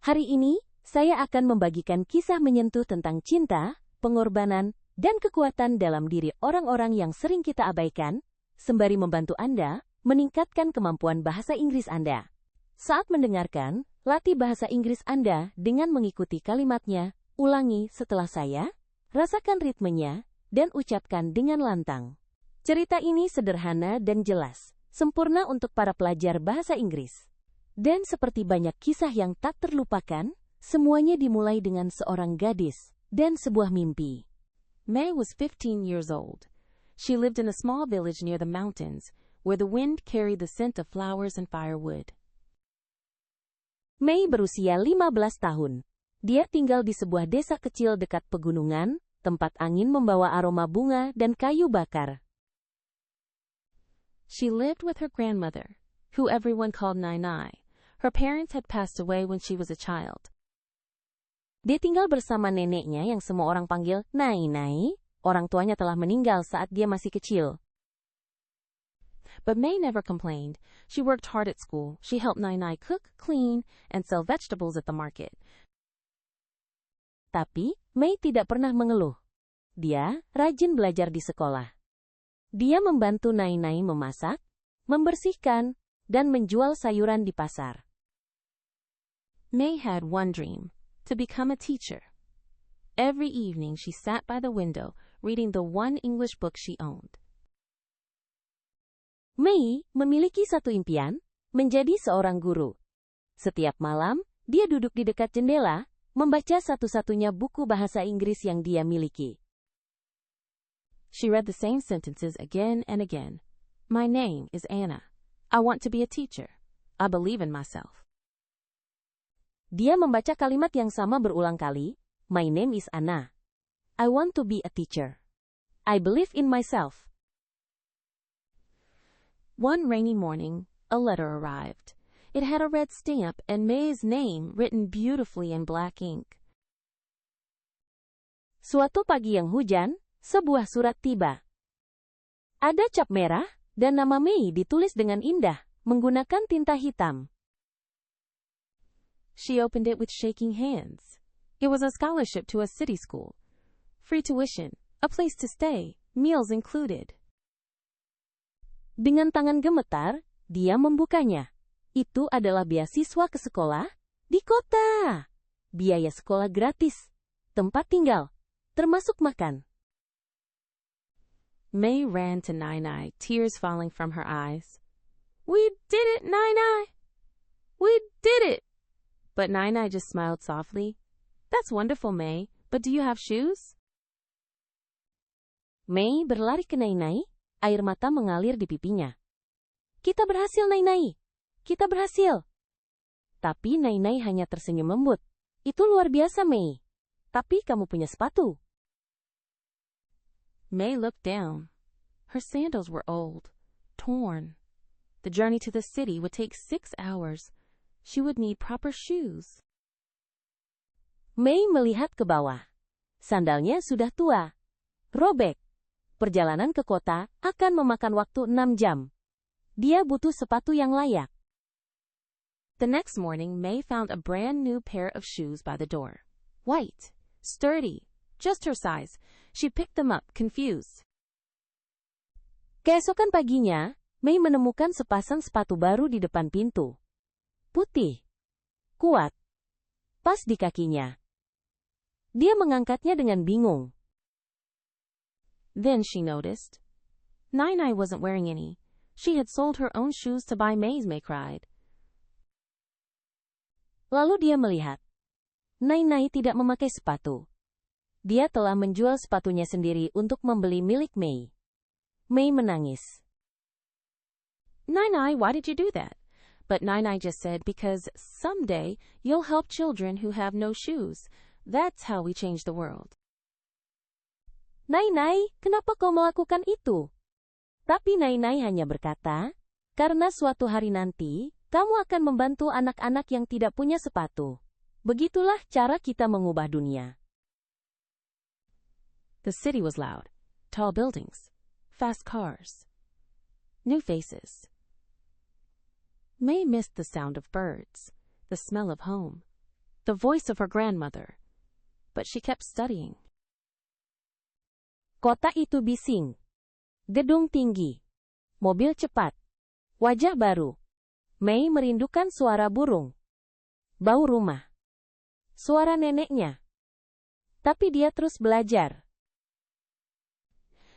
Hari ini, saya akan membagikan kisah menyentuh tentang cinta, pengorbanan, dan kekuatan dalam diri orang-orang yang sering kita abaikan, sembari membantu Anda meningkatkan kemampuan bahasa Inggris Anda. Saat mendengarkan, latih bahasa Inggris Anda dengan mengikuti kalimatnya, ulangi setelah saya, rasakan ritmenya, dan ucapkan dengan lantang. Cerita ini sederhana dan jelas, sempurna untuk para pelajar bahasa Inggris. Dan seperti banyak kisah yang tak terlupakan, semuanya dimulai dengan seorang gadis dan sebuah mimpi. May was 15 years old. She lived in a small village near the mountains, where the wind carried the scent of flowers and firewood. May berusia 15 tahun. Dia tinggal di sebuah desa kecil dekat pegunungan, tempat angin membawa aroma bunga dan kayu bakar. She lived with her grandmother, who everyone called Nai. Her parents had passed away when she was a child. Dia tinggal bersama neneknya yang semua orang panggil Nai. Orang tuanya telah meninggal saat dia masih kecil. But May never complained. She worked hard at school. She helped Nai cook, clean, and sell vegetables at the market. Tapi, May tidak pernah mengeluh. Dia rajin belajar di sekolah. Dia membantu Nai memasak, membersihkan, dan menjual sayuran di pasar. May had one dream, to become a teacher. Every evening she sat by the window, reading the one English book she owned. May memiliki satu impian, menjadi seorang guru. Setiap malam, dia duduk di dekat jendela, membaca satu-satunya buku bahasa Inggris yang dia miliki. She read the same sentences again and again. My name is Anna. I want to be a teacher. I believe in myself. Dia membaca kalimat yang sama berulang kali. My name is Anna. I want to be a teacher. I believe in myself. One rainy morning, a letter arrived. It had a red stamp and May's name written beautifully in black ink. Suatu pagi yang hujan, sebuah surat tiba. Ada cap merah, dan nama May ditulis dengan indah, menggunakan tinta hitam. She opened it with shaking hands. It was a scholarship to a city school. Free tuition, a place to stay, meals included. Dengan tangan gemetar, dia membukanya. Itu adalah beasiswa ke sekolah di kota. Biaya sekolah gratis, tempat tinggal, termasuk makan. May ran to Nai, tears falling from her eyes. We did it, Nai! We did it! But Nai just smiled softly. That's wonderful, May, but do you have shoes? May berlari ke Nai, air mata mengalir di pipinya. Kita berhasil, Nai. Kita berhasil. Tapi Nai hanya tersenyum lembut. Itu luar biasa, May. Tapi kamu punya sepatu. May looked down. Her sandals were old, torn. The journey to the city would take 6 hours. She would need proper shoes. May melihat ke bawah. Sandalnya sudah tua, robek. Perjalanan ke kota akan memakan waktu 6 jam. Dia butuh sepatu yang layak. The next morning, May found a brand new pair of shoes by the door. White, sturdy, just her size. She picked them up, confused. Keesokan paginya, May menemukan sepasang sepatu baru di depan pintu. Putih, kuat, pas di kakinya. Dia mengangkatnya dengan bingung. Then she noticed. Nai wasn't wearing any. She had sold her own shoes to buy May's, May cried. Lalu dia melihat. Nai tidak memakai sepatu. Dia telah menjual sepatunya sendiri untuk membeli milik May. May menangis. Nai, why did you do that? But Nai just said, because someday you'll help children who have no shoes. That's how we change the world. Nai, kenapa kau melakukan itu? Tapi Nai hanya berkata, karena suatu hari nanti, kamu akan membantu anak-anak yang tidak punya sepatu. Begitulah cara kita mengubah dunia. The city was loud. Tall buildings. Fast cars. New faces. May missed the sound of birds, the smell of home. the voice of her grandmother. But she kept studying. Kota itu bising. Gedung tinggi. Mobil cepat. Wajah baru. Mei merindukan suara burung. Bau rumah. Suara neneknya. Tapi dia terus belajar.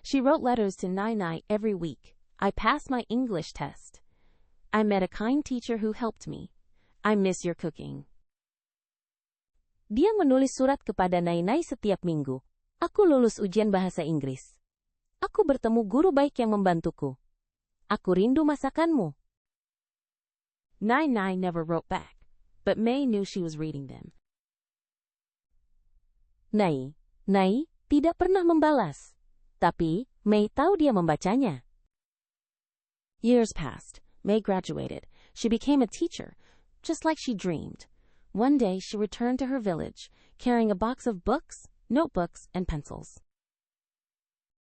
She wrote letters to Nai every week. I passed my English test. I met a kind teacher who helped me. I miss your cooking. Dia menulis surat kepada Nai setiap minggu. Aku lulus ujian bahasa Inggris. Aku bertemu guru baik yang membantuku. Aku rindu masakanmu. Nai never wrote back, but Mei knew she was reading them. Nai tidak pernah membalas. Tapi, Mei tahu dia membacanya. Years passed. Mei graduated. She became a teacher, just like she dreamed. One day, she returned to her village, carrying a box of books, notebooks, and pencils.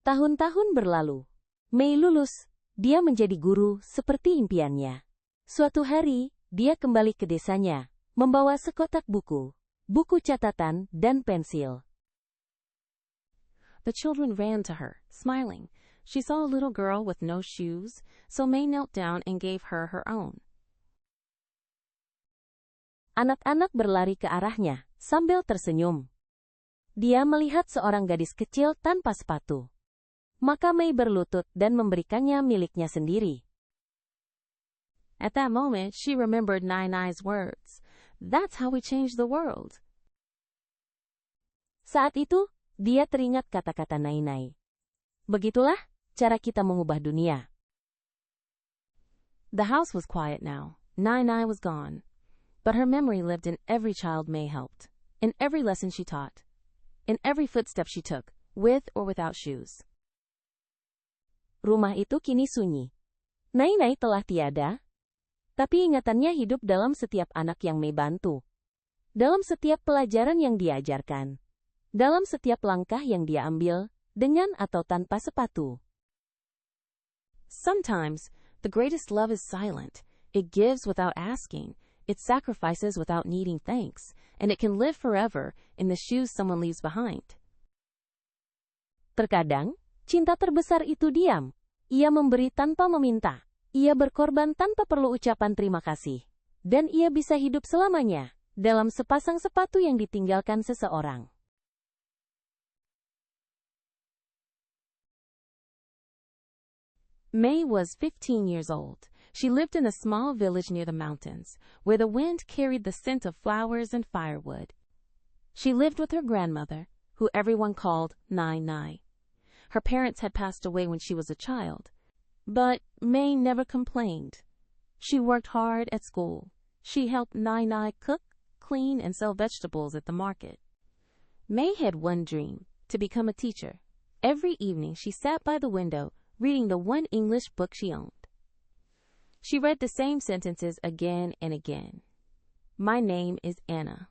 Tahun-tahun berlalu. Mei lulus. Dia menjadi guru seperti impiannya. Suatu hari, dia kembali ke desanya, membawa sekotak buku, buku catatan, dan pensil. The children ran to her, smiling. She saw a little girl with no shoes, so Mei knelt down and gave her her own. Anak-anak berlari ke arahnya, sambil tersenyum. Dia melihat seorang gadis kecil tanpa sepatu. Maka Mei berlutut dan memberikannya miliknya sendiri. At that moment, she remembered Nai's words. That's how we change the world. Saat itu, dia teringat kata-kata Nai. Begitulah cara kita mengubah dunia. The house was quiet now. Nai was gone. But her memory lived in every child Mei helped, in every lesson she taught, in every footstep she took, with or without shoes. Rumah itu kini sunyi. Nai telah tiada, tapi ingatannya hidup dalam setiap anak yang Mei bantu. Dalam setiap pelajaran yang diajarkan. Dalam setiap langkah yang dia ambil, dengan atau tanpa sepatu. Sometimes, the greatest love is silent. It gives without asking. It sacrifices without needing thanks. And it can live forever in the shoes someone leaves behind. Terkadang, cinta terbesar itu diam. Ia memberi tanpa meminta. Ia berkorban tanpa perlu ucapan terima kasih. Dan ia bisa hidup selamanya dalam sepasang sepatu yang ditinggalkan seseorang. Mei was 15 years old. She lived in a small village near the mountains, where the wind carried the scent of flowers and firewood. She lived with her grandmother, who everyone called Nai. Her parents had passed away when she was a child, but Mei never complained. She worked hard at school. She helped Nai cook, clean, and sell vegetables at the market. Mei had one dream, to become a teacher. Every evening she sat by the window, reading the one English book she owned. She read the same sentences again and again. My name is Anna.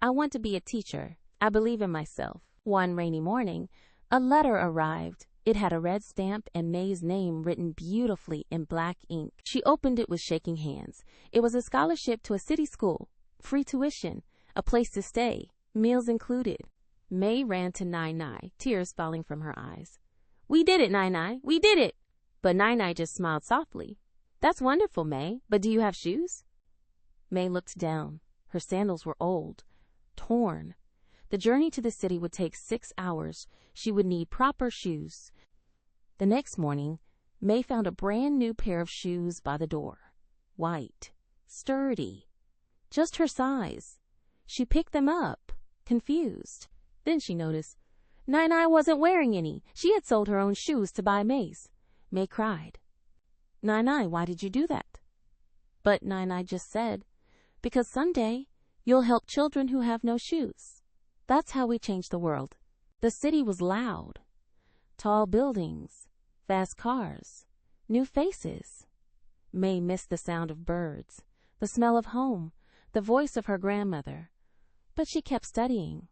I want to be a teacher. I believe in myself. One rainy morning, a letter arrived. It had a red stamp and Mei's name written beautifully in black ink. She opened it with shaking hands. It was a scholarship to a city school, free tuition, a place to stay, meals included. Mei ran to Nai, tears falling from her eyes. We did it, Nai. We did it. But Nai just smiled softly. That's wonderful, Mei, but do you have shoes? Mei looked down. Her sandals were old, torn. The journey to the city would take 6 hours. She would need proper shoes. The next morning, Mei found a brand new pair of shoes by the door. White, sturdy, just her size. She picked them up, confused. Then she noticed Nai wasn't wearing any. She had sold her own shoes to buy Mei's. Mei cried. Nai, why did you do that? But Nai just said, because someday you'll help children who have no shoes. That's how we change the world. The city was loud. Tall buildings, fast cars, new faces. Mei missed the sound of birds, the smell of home, the voice of her grandmother. But she kept studying.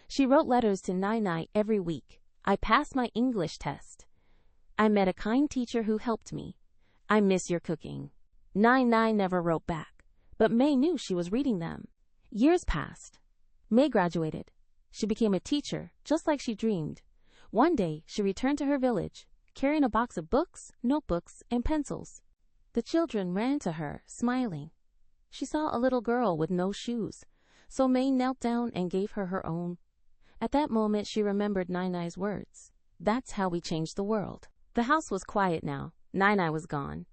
She wrote letters to Nai every week. I passed my English test. I met a kind teacher who helped me. I miss your cooking. Nai never wrote back, but Mei knew she was reading them. Years passed. May graduated. She became a teacher, just like she dreamed. One day, she returned to her village, carrying a box of books, notebooks, and pencils. The children ran to her, smiling. She saw a little girl with no shoes, so May knelt down and gave her her own. At that moment, she remembered Nai-Nai's words. That's how we change the world. The house was quiet now. Nai-Nai was gone.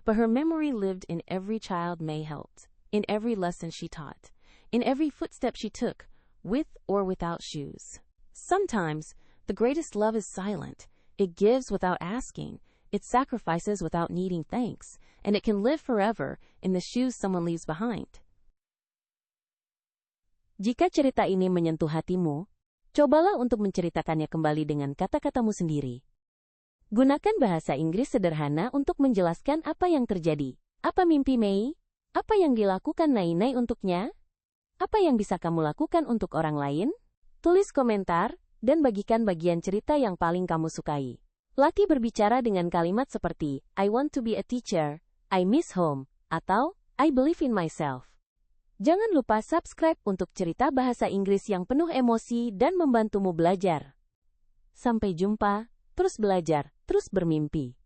But her memory lived in every child May helped, in every lesson she taught, in every footstep she took, with or without shoes. Sometimes, the greatest love is silent. It gives without asking. It sacrifices without needing thanks. And it can live forever in the shoes someone leaves behind. Jika cerita ini menyentuh hatimu, cobalah untuk menceritakannya kembali dengan kata-katamu sendiri. Gunakan bahasa Inggris sederhana untuk menjelaskan apa yang terjadi. Apa mimpi May? Apa yang dilakukan Nai-Nai untuknya? Apa yang bisa kamu lakukan untuk orang lain? Tulis komentar dan bagikan bagian cerita yang paling kamu sukai. Latih berbicara dengan kalimat seperti I want to be a teacher, I miss home, atau I believe in myself. Jangan lupa subscribe untuk cerita bahasa Inggris yang penuh emosi dan membantumu belajar. Sampai jumpa, terus belajar, terus bermimpi.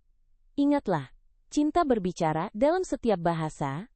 Ingatlah, cinta berbicara dalam setiap bahasa,